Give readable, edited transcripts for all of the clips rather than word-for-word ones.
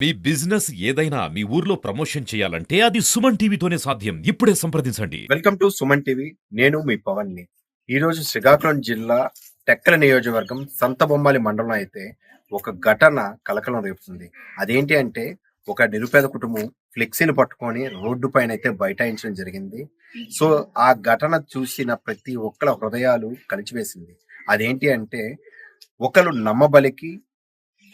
మీ business ఏదైనా మీ ఊర్లో promotion చేయాలంటే అది సుమన్ టీవీతోనే సాధ్యం. ఇప్పుడే సంప్రదించండి. Welcome to Suman TV. నేను మీ పవన్ ని. ఈరోజు శ్రీకాకుళం జిల్లా టెక్కల నియోజకవర్గం సంతబొమ్మాలి మండలం అయితే ఒక ఘటన కలకలం రేపుతుంది. అదేంటి అంటే ఒక నిరుపేద కుటుంబం ఫ్లెక్సీలు పట్టుకొని రోడ్డు పైన అయితే బైఠాయించడం జరిగింది. సో ఆ ఘటన చూసిన ప్రతి ఒక్కరి హృదయాలు కలిచివేసింది. అదేంటి అంటే ఒకరు నమ్మబలికి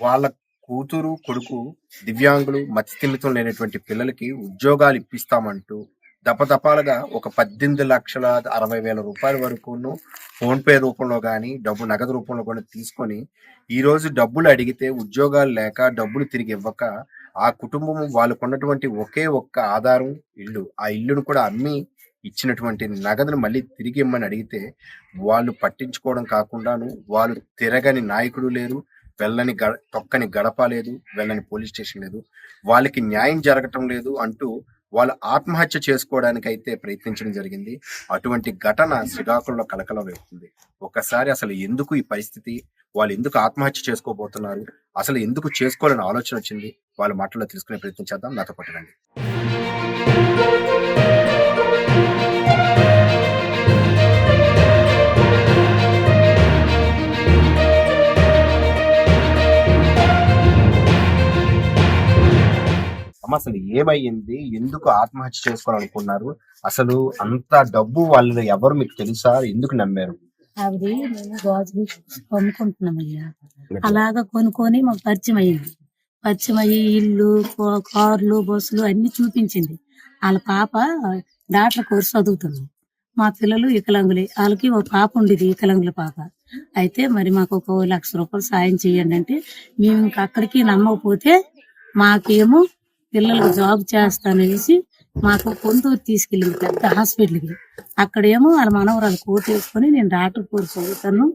వాళ్ళ కూతురు కొడుకు దివ్యాంగులు మతిస్థిమితం లేనటువంటి పిల్లలకి ఉద్యోగాలు ఇప్పిస్తామంటూ దపదపాలుగా ఒక 18,60,000 రూపాయల వరకును ఫోన్ పే రూపంలో కానీ డబ్బు నగదు రూపంలో కూడా తీసుకొని ఈరోజు డబ్బులు అడిగితే ఉద్యోగాలు లేక డబ్బులు తిరిగి ఇవ్వక ఆ కుటుంబం వాళ్ళకున్నటువంటి ఒకే ఒక్క ఆధారం ఇల్లు. ఆ ఇల్లును కూడా అమ్మి ఇచ్చినటువంటి నగదును మళ్ళీ తిరిగి ఇమ్మని అడిగితే వాళ్ళు పట్టించుకోవడం కాకుండాను వాళ్ళు తిరగని నాయకుడు లేరు, వెళ్ళని తొక్కని గడప లేదు, వెళ్ళని పోలీస్ స్టేషన్ లేదు, వాళ్ళకి న్యాయం జరగటం లేదు అంటూ వాళ్ళు ఆత్మహత్య చేసుకోవడానికి అయితే ప్రయత్నించడం జరిగింది. అటువంటి ఘటన శ్రీకాకుళంలో కలకలం రేపుతుంది. ఒకసారి అసలు ఎందుకు ఈ పరిస్థితి, వాళ్ళు ఎందుకు ఆత్మహత్య చేసుకోబోతున్నారు, అసలు ఎందుకు చేసుకోవాలని ఆలోచన వచ్చింది, వాళ్ళ మాటల్లో తెలుసుకునే ప్రయత్నం చేద్దాం. నాతో పాటు రండి. అమ్మ అసలు ఏమయ్యింది, ఎందుకు ఆత్మహత్య చేసుకోవాలనుకున్నారు, అసలు అంత డబ్బు వాళ్ళు ఎవరు మీకు తెలుసా, ఎందుకు నమ్మారు? ఆవిడ మేము గాజులు కొనుక్కుంటున్నామయ్యా. అలాగా కొనుక్కొని మాకు పరిచయం అయ్యింది. పరిచయం అయ్యి ఇల్లు, కార్లు, బస్సులు అన్ని చూపించింది. వాళ్ళ పాప డాక్టర్ కోర్సు చదువుతుంది. మా పిల్లలు వికలాంగులే. వాళ్ళకి ఒక పాప ఉండేది, వికలాంగుల పాప. అయితే మరి మాకు ఒక ₹1,00,000 సాయం చేయండి అంటే మేము ఇంకా అక్కడికి నమ్మకపోతే మాకేమో పిల్లలకు జాబ్ చేస్తాననేసి మాకు పొందూరు తీసుకెళ్ళింది పెద్ద హాస్పిటల్కి. అక్కడేమో వాళ్ళ మనవరాలు కోట్ వేసుకొని నేను డాక్టర్ కోర్సు చదువుతాను,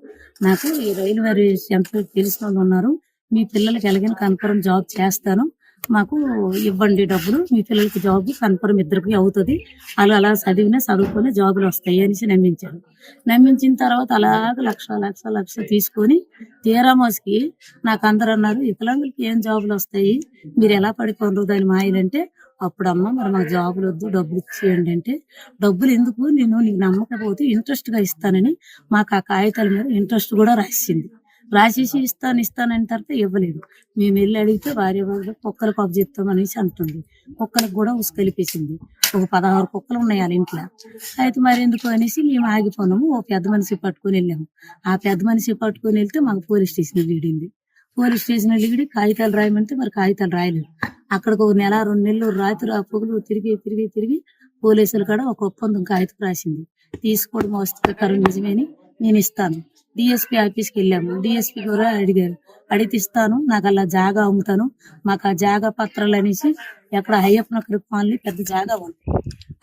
నాకు ఈ రైల్వే ఎంప్లాయ్ తెలిసిన వాళ్ళు ఉన్నారు, మీ పిల్లలకి ఎలాగైనా కన్ఫర్మ్ జాబ్ చేస్తాను, మాకు ఇవ్వండి డబ్బులు, మీ పిల్లలకి జాబ్ కన్ఫర్మ్ ఇద్దరికి అవుతుంది, వాళ్ళు అలా చదువుకొని జాబులు వస్తాయి అనేసి నమ్మించారు. నమ్మించిన తర్వాత అలాగ లక్ష తీసుకొని తీరామోస్కి నాకు అందరు అన్నారు, వికలాంగులకి ఏం జాబులు వస్తాయి, మీరు ఎలా పడిపోరు దాని మాయలంటే, అప్పుడు అమ్మ మరి మాకు జాబులు వద్దు, డబ్బులు ఇచ్చేయండి అంటే, డబ్బులు ఎందుకు, నేను నీకు నమ్మకపోతే ఇంట్రెస్ట్ గా ఇస్తానని మాకు ఆ కాగితాల మీద ఇంట్రెస్ట్ కూడా రాసేసి ఇస్తానని తర్వాత ఇవ్వలేదు. మేము వెళ్ళి అడిగితే భార్య కుక్కలకు అబ్జెప్తాం అనేసి అంటుంది. కుక్కలకు కూడా ఉసుకలిపేసింది. ఒక 16 కుక్కలు ఉన్నాయి వాళ్ళ ఇంట్లో. అయితే మరి ఎందుకు అనేసి మేము ఆగిపోయినాము. ఓ పెద్ద మనిషి పట్టుకొని వెళ్ళాము. ఆ పెద్ద మనిషి పట్టుకొని వెళ్తే మాకు పోలీస్ స్టేషన్ లీడింది. పోలీస్ స్టేషన్ లీడి కాగితాలు రాయమంటే మరి కాగితాలు రాయలేదు. అక్కడికి 1 నెల 2 నెలలు రాత్రి ఆ పొగులు తిరిగి పోలీసులు కూడా ఒక ఒప్పందం కాగితం రాసింది. తీసుకోవడం వస్తే నిజమేని నేను ఇస్తాను. డిఎస్పీ ఆఫీస్కి వెళ్ళాము. డిఎస్పీ కూడా అడిగారు, అడిగితే ఇస్తాను, నాకు అలా జాగా అమ్ముతాను, మాకు ఆ జాగా పత్రాలు అనేసి ఎక్కడ అయ్యప్పన కృపాలని పెద్ద జాగా ఉంది,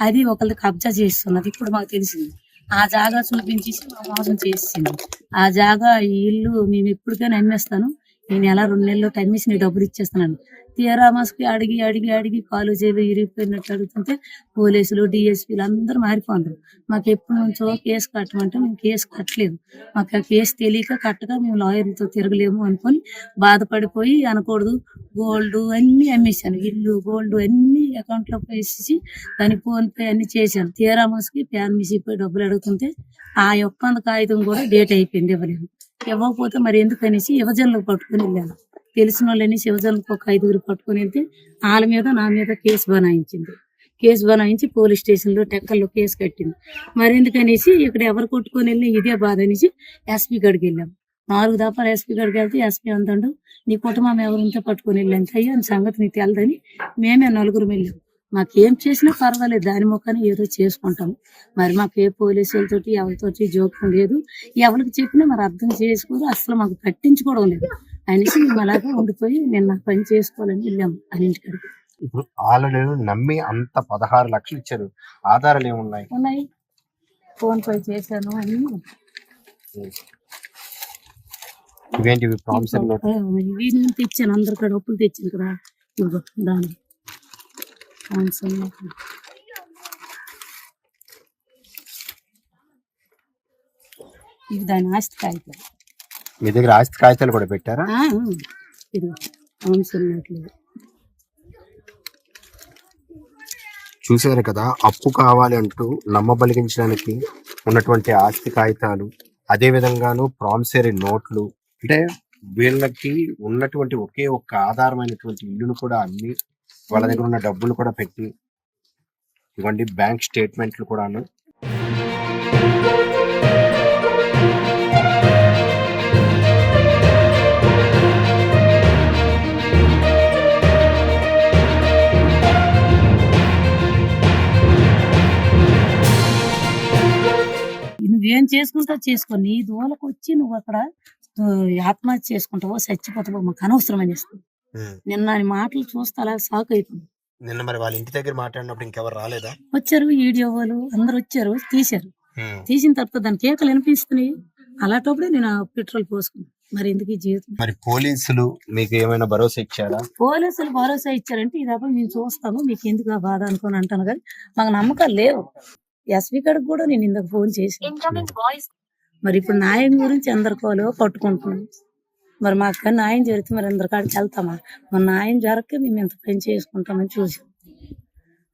అది ఒకళ్ళు కబ్జా చేస్తున్నది ఇప్పుడు మాకు తెలిసింది. ఆ జాగా చూపించేసి మా మోసం చేసింది. ఆ జాగా ఈ ఇల్లు మేము ఎప్పటికైనా అమ్మేస్తాను, ఈ నెల 2 నెలలు టైమిసి నీ డబ్బులు ఇచ్చేస్తున్నాను. తీరామాస్కి అడిగి కాలేజీలు ఇరిగిపోయినట్టు అడుగుతుంటే పోలీసులు డిఎస్పీలు అందరూ మారిపోతారు. మాకు ఎప్పటి నుంచో కేసు కట్టమంటే మేము కేసు కట్టలేదు. మాకు ఆ కేసు తెలియక కట్టగా మేము లాయర్లతో తిరగలేము అనుకొని బాధపడిపోయి అనకూడదు గోల్డ్ అన్ని అమ్మేశాను, ఇల్లు గోల్డ్ అన్ని అకౌంట్ లో వేసేసి దాని ఫోన్ పే అన్ని చేశాను. తీరామాస్కి ప్యాన్ మిసిపోయి డబ్బులు అడుగుతుంటే ఆ ఒప్పంద కాగితం కూడా డేట్ అయిపోయింది, ఇవ్వకపోతే మరి ఎందుకనేసి యువజనులకు పట్టుకుని వెళ్ళాను. తెలిసిన వాళ్ళని శివజన్లకు ఒక 5గురు పట్టుకుని వెళ్తే వాళ్ళ మీద నా మీద కేసు బనాయించి పోలీస్ స్టేషన్ లో టెక్కల్లో కేసు కట్టింది. మరి ఎందుకనేసి ఇక్కడ ఎవరు కొట్టుకొని వెళ్ళి ఇదే బాధ అనేసి ఎస్పీ గడికి వెళ్ళాం. 4 దఫాలు ఎస్పీ గడికి వెళ్తే ఎస్పీ అంటాడు, నీ కుటుంబం ఎవరింతో పట్టుకొని వెళ్ళాను అయ్యా అని సంగతి నీకు తెలదని మేమే 4గురు వెళ్ళాం. మాకేం చేసినా పర్వాలేదు, దాని మొక్కని ఏదో చేసుకుంటాం, మరి మాకు ఏ పోలీసులతోటి ఎవరితోటి జోక్యం లేదు, ఎవరికి చెప్పినా మరి అర్థం చేసుకోరు, అసలు మాకు పట్టించుకోవడం లేదు అనేసి మేము అలాగే ఉండిపోయి నేను నా పని చేసుకోవాలని వెళ్ళాము అన్నింటికడికి. ఇప్పుడు ఆల్రెడీ నమ్మి అంత 16 లక్షలు ఇచ్చారు, ఆధారాలు ఏమున్నాయి? ఫోన్ పే చేశాను అని. ఇవేంటివి ప్రామిసరీ నోట్? ఇవి నేను తెచ్చాను, అందరి కాడ ఒప్పులు తెచ్చాను కదా, ఇవ్వ దాని ఇవి దాని ఆస్తి కాగితాలు. మీ దగ్గర ఆస్తి కాగితాలు కూడా పెట్టారా? ఇది అవును చూసారు కదా, అప్పు కావాలి అంటూ నమ్మబలిగించడానికి ఉన్నటువంటి ఆస్తి కాగితాలు, అదే విధంగాను ప్రామిసరీ నోట్లు, అంటే వీళ్ళకి ఉన్నటువంటి ఒకే ఒక్క ఆధారమైనటువంటి ఇల్లును కూడా అమ్మి వాళ్ళ దగ్గర ఉన్న డబ్బులు కూడా పెట్టి, ఇవ్వండి బ్యాంక్ స్టేట్మెంట్లు కూడాను. నువ్వేం చేసుకుంటావు చేసుకో, నీ దోలకు వచ్చి నువ్వు అక్కడ ఆత్మహత్య చేసుకుంటావో చచ్చిపోతావో మాకు అనవసరం అనేస్తుంది. నిన్న ఆయన మాటలు చూస్తే అలా షాక్ అయిపోయింది. నిన్న మరి వాళ్ళ ఇంటి దగ్గర మాట్లాడినప్పుడు ఇంకెవరు రాలేదా? వచ్చారు, వీడియో వాళ్ళు అందరు వచ్చారు, తీశారు. తీసిన తర్వాత దాని కేకలు వినిపిస్తున్నాయి. అలాంటప్పుడే నేను పెట్రోల్ పోసుకున్నాను. మరి ఎందుకు ఈ జీవితం? మరి పోలీసులు మీకు ఏమైనా భరోసా ఇచ్చారా? పోలీసులు భరోసా ఇచ్చారంటే ఇదప్పుడు మేము చూస్తాము, మీకు ఎందుకు ఆ బాధ అనుకోని అంటాను. కానీ మాకు నమ్మకాలు లేవు. ఎస్పీ కాడికి కూడా నేను ఇందాక ఫోన్ చేసి, మరి ఇప్పుడు న్యాయం గురించి అందరికోలో పట్టుకుంటున్నాం. మరి మాకు న్యాయం జరిగితే మరి అందరి కాడికి వెళ్తామా? మరి న్యాయం జరగక మేము ఎంత పని చేసుకుంటామని చూసాం.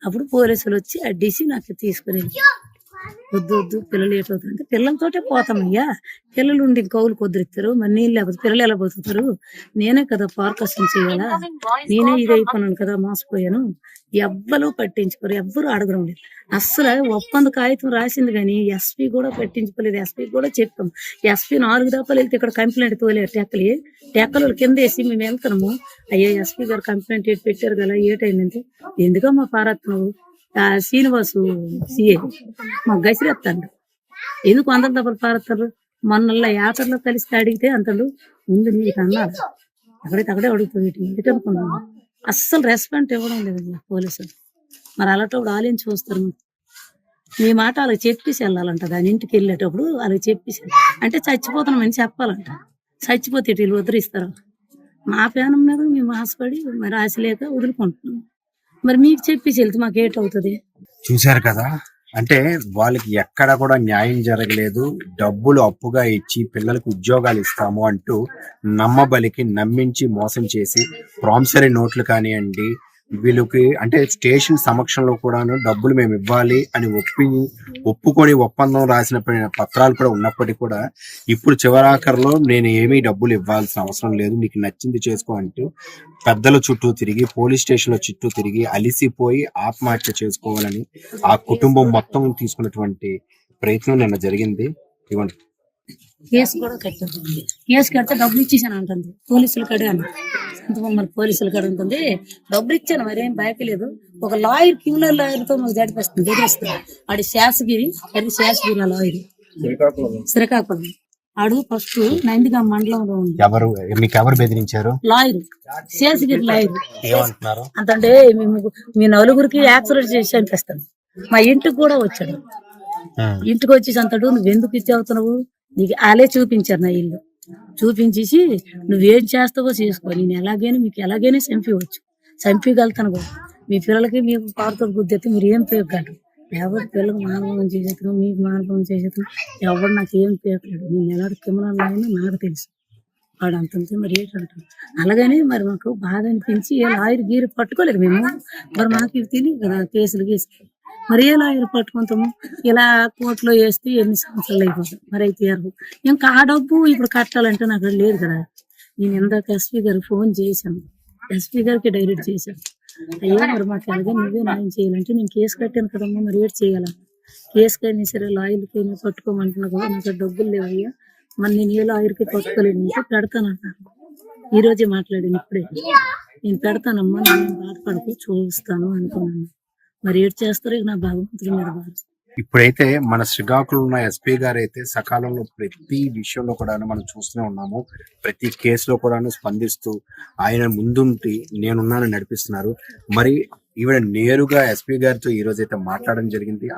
అప్పుడు పోలీసులు వచ్చి అడ్డేసి నాకు తీసుకుని, వద్దు వద్దు పిల్లలు ఏటవుతారంటే పిల్లలతోటే పోతామయ్యా, పిల్లలు ఉండి కౌలు కుదిరిస్తారు, మరి నీళ్ళు లేకపోతే పిల్లలు ఎలా బతుకుతారు? నేనే కదా పార్కసం చేయాలా, నేనే ఇది అయిపోయాను కదా, మోసపోయాను. ఎవ్వరు పట్టించుకోరు, ఎవ్వరు అడగడం లేదు. అస్సలు ఒప్పంద కాగితం రాసింది కానీ ఎస్పీ కూడా పట్టించుకోలేదు. ఎస్పీ కూడా చెప్పాం. ఎస్పీ 4 దఫాలు వెళ్తే ఇక్కడ కంప్లైంట్ తోలేరు. టెక్కలు కింద వేసి మేము వెళ్తున్నాము. అయ్యో ఎస్పీ గారు కంప్లైంట్ పెట్టారు కదా, ఏటైందంటే ఎందుకమ్మా పారత్తున్నావు? శ్రీనివాసు సిఏ మాకు గసిరేస్తాడు, ఎందుకు 100 దఫాలు పారత్తారు? మొన్న యాత్రలో కలిసి అడిగితే అంటాడు ముందు నీకు అన్నారు, అక్కడే అడుగుతుంది ఎటు అనుకున్నాను. అస్సలు రెస్పాండ్ ఇవ్వడం లేదు పోలీసులు. మరి అలాంటప్పుడు వాళ్ళేం చూస్తారు? మీ మాట వాళ్ళకి చెప్పేసి వెళ్ళాలంట. దాని ఇంటికి వెళ్ళేటప్పుడు వాళ్ళకి చెప్పేసి, అంటే చచ్చిపోతున్నామని చెప్పాలంట. చచ్చిపోతే వీళ్ళు వదిలిస్తారు. మా ప్రాణం మీద మేము ఆశపడి మరి ఆశ లేక వదులుకుంటున్నాం. మరి మీకు చెప్పేసి వెళ్తే మాకు ఏటవుతుంది? చూశారు కదా, అంటే వాళ్ళకి ఎక్కడ కూడా న్యాయం జరగలేదు. డబ్బులు అప్పుగా ఇచ్చి పిల్లలకు ఉద్యోగాలు ఇస్తాము అంటూ నమ్మబలికి నమ్మించి మోసం చేసి ప్రామిసరీ నోట్లు కానివ్వండి, వీళ్ళకి అంటే స్టేషన్ సమక్షంలో కూడాను డబ్బులు మేము ఇవ్వాలి అని ఒప్పుకొని ఒప్పందం రాసిన పత్రాలు కూడా ఉన్నప్పటికీ కూడా ఇప్పుడు చివరాఖరులో నేను ఏమీ డబ్బులు ఇవ్వాల్సిన అవసరం లేదు, నీకు నచ్చింది చేసుకో అంటూ పెద్దల చుట్టూ తిరిగి, పోలీస్ స్టేషన్ల చుట్టూ తిరిగి అలిసిపోయి ఆత్మహత్య చేసుకోవాలని ఆ కుటుంబం మొత్తం తీసుకున్నటువంటి ప్రయత్నం నిన్న జరిగింది. ఇవ్వండి, కేసు కూడా కట్టింది. కేసు కడితే డబ్బులు ఇచ్చేసాను అంటుంది. పోలీసుల కడే అన్న మరి పోలీసుల కడ ఉంటుంది, డబ్బులు ఇచ్చాను, మరేం బాకలేదు. ఒక లాయర్ క్రిమినల్ లాయర్ తో మాకు జడిపేస్తుంది, గడిస్తుంది. ఆడి శాసగిరి నా లాయర్ శ్రీకాకుళం. ఆడు ఫస్ట్ నందిగా మండలంలో ఉంది. మీకు ఎవరు బెదిరించారు? Lawyer Seshagiri lawyer. ఏమంటున్నారు అంటే మీ నలుగురికి యాక్సిడెంట్ చేసి చంపేస్తాను. మా ఇంటికి కూడా వచ్చాడు. ఇంటికి వచ్చేసి అంటాడు, నువ్వు ఎందుకు ఇచ్చేవుతున్నావు? నీకు వాళ్ళే చూపించారు నా ఇల్లు. చూపించేసి నువ్వేం చేస్తావో చేసుకో, నేను ఎలాగైనా మీకు ఎలాగైనా చంపగలుగుతాను కూడా. మీ పిల్లలకి మీకు పారుతో గుద్దేస్తే మీరు ఏం పేయగలరు? ఎవరు పిల్లలకు మానవం చేసేస్తున్నావు, మీకు మానవం చేసేస్తున్నావు, ఎవరు నాకు ఏం పేయట్లేదు. నేను ఎలాంటి కిమనాలు అయినా నాకు తెలుసు. వాడు అంతంతే మరి ఏంటంటారు. అలాగనే మరి మాకు బాధ అనిపించి ఏ లాయర్ గీరు పట్టుకోలేదు మేము. మరి మాకు ఇవి తెలియదు కదా కేసులు గీసులు. మరి ఏ లాయర్ పట్టుకుంటాము? ఇలా కోర్టులో వేస్తే ఎన్ని సంవత్సరాలు అయిపోతాయి. మరి అయితే ఇంకా ఆ డబ్బు ఇప్పుడు కట్టాలంటే నాకు లేదు కదా. నేను ఇందాక ఎస్పీ గారికి ఫోన్ చేశాను, ఎస్పీ గారికి డైరెక్ట్ చేశాను. అయ్యో మరి మాకు ఎలాగే నువ్వే న్యాయం చేయాలంటే నేను కేసు కట్టాను కదమ్మా, మరి ఏడు చేయాలా? కేసు కైనా సరే లాయర్కైనా పట్టుకోమంటున్నా కూడా నాకు డబ్బులు లేవు అయ్యా, మరి నేను ఏ లాయర్కి పట్టుకోలేను అంటే పెడతానంటాను. ఈ రోజే మాట్లాడాను, ఇప్పుడే నేను పెడతానమ్మా, నేను బాధపడుతూ చూస్తాను అనుకున్నాను. మరి ఏడు చేస్తారు నా భగవంతుడి మీద బాధ. ఇప్పుడైతే మన శ్రీకాకుళంలో ఉన్న ఎస్పీ గారు అయితే సకాలంలో ప్రతి విషయంలో కూడా మనం చూస్తూనే ఉన్నాము. ప్రతి కేసులో కూడా స్పందిస్తూ ఆయన ముందుంటి నేనున్నానని నడిపిస్తున్నారు. మరి ఈవిడ నేరుగా ఎస్పీ గారితో ఈ రోజు అయితే మాట్లాడడం జరిగింది.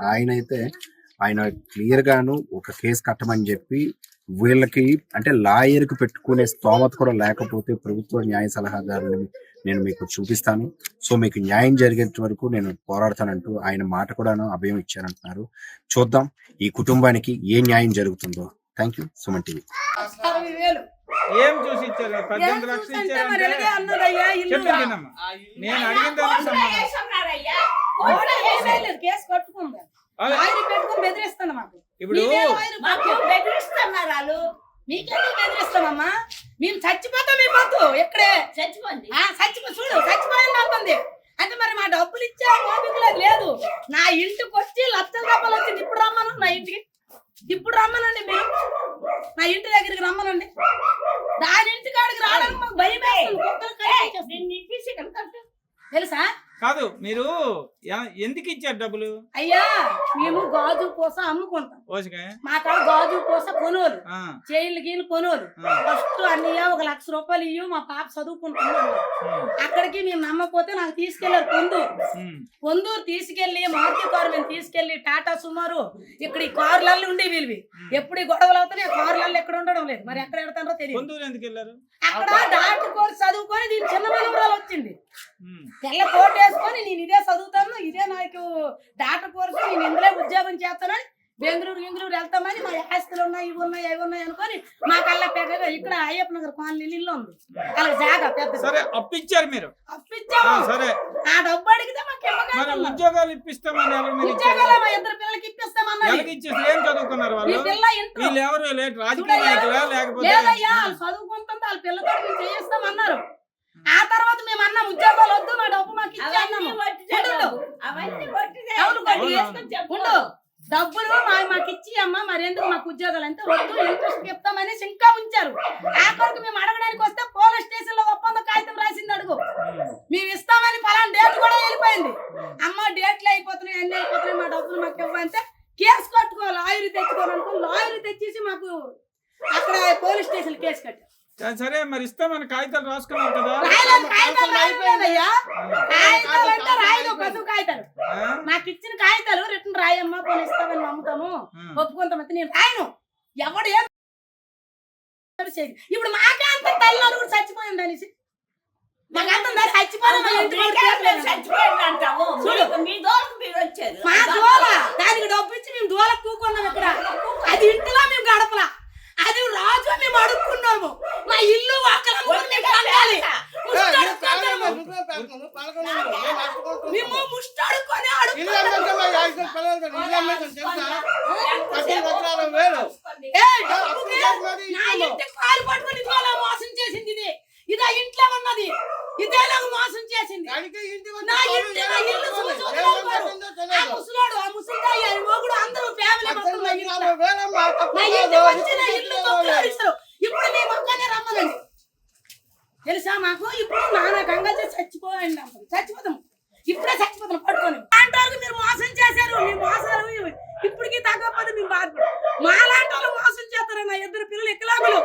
ఆయన క్లియర్ గాను ఒక కేసు కట్టమని చెప్పి, వీళ్ళకి అంటే లాయర్ కు పెట్టుకునే స్తోమత కూడా లేకపోతే ప్రభుత్వ న్యాయ సలహాదారుని నేను మీకు చూపిస్తాను, సో మీకు న్యాయం జరిగేంత వరకు నేను పోరాడతానంటూ ఆయన మాట కూడా అభయం ఇచ్చారంటున్నారు. చూద్దాం ఈ కుటుంబానికి ఏ న్యాయం జరుగుతుందో. Thank you. సుమన్ టీవీ. ఏం చూసి ఇచ్చారు? 18 లక్షలు ఇచ్చారు. నేను అడిగిన దానికి సమాధానం కోర్టులో ఏమీ లేదు, కేసు కట్టుకుంది. అదే. లాయర్ పెట్టుకుని బెదిరిస్తాను మాకు. ఇప్పుడు మీరే లాయర్ మాకు మాకు. బెదిరిస్తున్నారు వాళ్ళు. మీకెందుకు బెదిరిస్తామమ్మా? మేము చచ్చిపోతాం మీ పొద్దు ఇక్కడే. చచ్చిపోండి. చూడు చచ్చిపోయింది అంటుంది. అంటే మరి మా డబ్బులు ఇచ్చే ఓపిక లేదు. నా ఇంటికి వచ్చి లక్షల రూపాయలు వచ్చింది. ఇప్పుడు రమ్మను నా ఇంటికి, ఇప్పుడు రమ్మనండి మీరు. నా ఇంటి దగ్గరికి రమ్మనండి. దాని ఇంటి కాడికి రావడానికి మాకు భయం వేస్తుంది. కుక్కలు కరిచేస్తాయి. దీన్ని ఇప్పించి ఇక్కడ కట్టు. తెలుసా? కాదు మీరు ఎందుకు ఇచ్చారు డబ్బులు? అయ్యా మేము గాజు పూస అమ్ముకుంటాం. ఓసిగా మా కాడ గాజు పూస కొనోలు, ఆ, చైన్లు గీలు కొనోలు. ఫస్ట్ అన్నయ్య 1 లక్ష రూపాయలు ఇయ్యు, మా పాప చదువుకుంటున్నాం. ఉమ్, అక్కడికి మేము నమ్మకపోతే నాకు తీసుకెళ్లారు పొందూరు తీసుకెళ్లి మారుతి కారు మేము తీసుకెళ్లి టాటా సుమారు ఇక్కడ ఈ కార్లల్లో ఉండే వీళ్ళవి. ఎప్పుడు ఈ గొడవలు అవుతాయి, కార్లల్లో ఎక్కడ ఉండడం లేదు. మరి ఎక్కడ పెడతారో తెలియదు. పొందూరు ఎందుకు వెళ్ళారు? అక్కడ డాక్టర్ కోర్స్ చదువుకొని దీని చిన్న మనవరాలు వచ్చింది. ఉమ్, తెల్ల కోట్ వేసుకొని నేను ఇదే చదువుతాను, ఇదే నాకు డాక్టర్ కోర్సు, నేను ఇందులో ఉద్యోగం చేస్తానని బెంగళూరు వెళ్తామని మా ఆస్తులు ఉన్నాయి, ఇవి ఉన్నాయి, అవి ఉన్నాయి అనుకొని మా కళ్ళ పెద్దగా ఇక్కడ అయ్యప్ప నగర్ కాలనీ ఇల్లు ఉంది. అలా జాగా పెద్ద సరే అప్పిచ్చారు మీరు. అప్పిచ్చాము. సరే ఆ డబ్బు అడిగితే మాకు మరి ఇవ్వగలరు. ఉద్యోగాలు ఇప్పిస్తామని ఎవరు మీరు ఇచ్చారు? ఉద్యోగాలు మా 2 పిల్లలకి ఇప్పిస్తామన్నారు. ఎవరికి ఇచ్చేసి ఏం చదువుకున్నారు ఈ వాళ్ళు? పిల్ల ఇంట్లో వీళ్ళు ఎవరు లేదు రాజకీయ నాయకులా లేకపోతే లేదయ్యా, వాళ్ళు చదువుకుంటుంది, వాళ్ళ పిల్లతో మేము చేయిస్తామన్నారు. ఆ తర్వాత మేము అన్నాం ఉద్యోగాలు వద్దు, మా డబ్బు మాకు ఇచ్చే అవన్నీ అన్నాము. వట్టిదే ఉండు. డబ్బు. అవన్నీ వట్టిదే. అవును, కొట్టి అవును. వేసుకొని ఉండు. డబ్బులు మాకు ఇచ్చి అమ్మ మరెందుకు మాకు ఉద్యోగాలు అంటే వద్దు, ఇంట్రెస్ట్ చెప్తామనేసి ఇంకా ఉంచారు. ఆఖరికి మేము అడగడానికి వస్తే పోలీస్ స్టేషన్ లో ఒప్పంద కాగితం రాసింది అడుగు. మేము ఇస్తామని పలానా డేట్ కూడా వెళ్ళిపోయింది. అమ్మ డేట్లు అయిపోతున్నాయి, అన్ని అయిపోతున్నాయి, మా డబ్బులు మాకు ఇవ్వంటే కేసు కట్టుకోవాలి, లాయర్ తెచ్చుకోవాలనుకో లాయర్ తెచ్చేసి మాకు అక్కడ పోలీస్ స్టేషన్ కేసు కట్టారు. సరే మరి ఇస్తామని కాగితాలు రాసుకున్నాం కదా. కాగితాలు రాయలేదయ్యా. కాగితాలు అంటే రాయదు, పసుపు కాగితాలు. ఆ? నాకు ఇచ్చిన కాగితాలు రిటర్న్ రాయమ్మా, పోనీ ఇస్తామని నమ్ముతాము, ఒప్పుకుంటామంటే నేను రాయను. ఎవడు ఏం చేయదు. ఇప్పుడు మాకే అంత తల్లి కూడా చచ్చిపోయింది అనేసి మాకంత చచ్చిపోయినా మా ఇంటి వాడు మీకేం కేసులేదు. చచ్చిపోయింది అంటావు. చూడు. మీ దోలకు మీరు వచ్చారు. మా దోల దానికి డబ్బు ఇచ్చి మేము దోలకు కూకున్నాం. ఇక్కడ అది ఇంటిలో మేము గడపలా, అది రాజు మేము అడుక్కున్నాము. మా ఇల్లు వాకలందరూ మేము కట్టాలి. మేము ముష్టాడుకొని మోసం చేసింది ఇది. ఇదా ఇంట్లో ఉన్నది, ఇదేలాగా మోసం చేసింది. నా ఇల్లు ముసలాడు, ఆ ముసలిదాయి, ఆ మొగుడు అందరూ ఫ్యామిలీ మొత్తం నా ఇంటికి వచ్చి నా ఇల్లు తొక్కులాడిస్తారు. ఇప్పుడు మీ మొక్కనే రమ్మనండి. తెలుసా మాకు ఇప్పుడు నాన్న గంగా చచ్చిపోయింది, చచ్చిపోతాం, ఇప్పుడే చచ్చిపోతాం పట్టుకొని. అలాంటి వాళ్ళకి మీరు మోసం చేశారు. మీ మోసాలు ఇప్పటికీ తగ్గకపోతే మేము బాధపడు. మా లాంటి వాళ్ళు మోసం చేస్తారు. నా 2 పిల్లలు ఎక్కలాగులు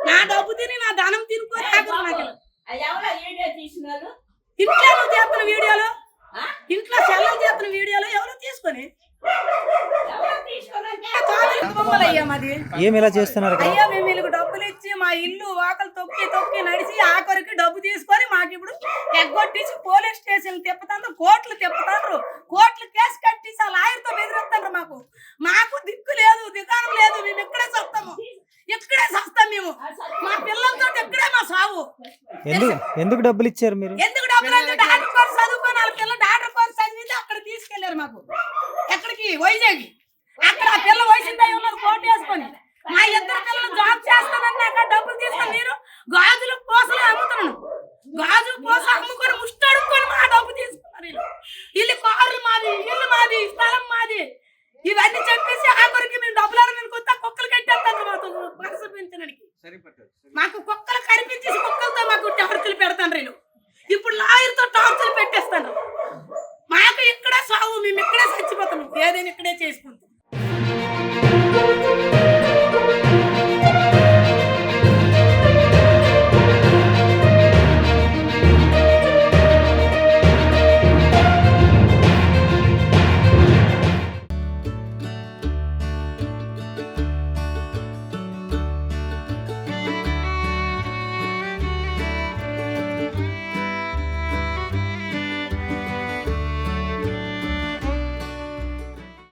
నా డబ్బు తిని నా ధనం తినుకొని ఆఖరు నాకు ఎవరో వీడియో తీసినారు. ఇంట్లో నువ్వు చేస్తున్న వీడియోలు, ఇంట్లో సెల్లలు చేస్తున్న వీడియోలు ఎవరు తీసుకొని అయ్యా మాది ఏం ఇలా చేస్తున్నారు ఇక్కడ? అయ్యా మేము వీళ్ళకి డబ్బులు ఇచ్చి మా ఇల్లు వాకలు తొక్కి నడిచి ఆఖరికి డబ్బు తీసుకొని మాకు ఇప్పుడు ఎగ్గొట్టించి పోలీస్ స్టేషన్ తిప్పుతాండ్రు, కోర్టులు తిప్పుతాండ్రు, కోర్టులు కేసు కట్టించి ఆ లాయర్తో బెదిరిస్తాండ్రు. మాకు దిక్కు లేదు, దిగానం లేదు. మేము ఇక్కడే చస్తాము, ఇక్కడే చస్తాం మేము. మా పిల్లలతో ఇక్కడే మా సావు. ఎందుకు డబ్బులు ఇచ్చారు మీరు? ఎందుకు డబ్బులు అంటే డాక్టర్ కోర్సు చదువుకొని వాళ్ళ పిల్లలు డాక్టర్ కోర్సు చదివితే అక్కడ తీసుకెళ్లారు మాకు. ఎక్కడికి? వైజాగ్. అక్కడ ఆ పిల్ల వయసుందై ఉన్నది కోట్ వేసుకొని. మా 2 పిల్లలు జాబ్ చేస్తానని నాకు డబ్బులు తీసుకొని నేను గాజులు పూసలు అమ్ముతున్నాను. గాజు పూసలు అమ్ముకొని ముష్టి అడుక్కొని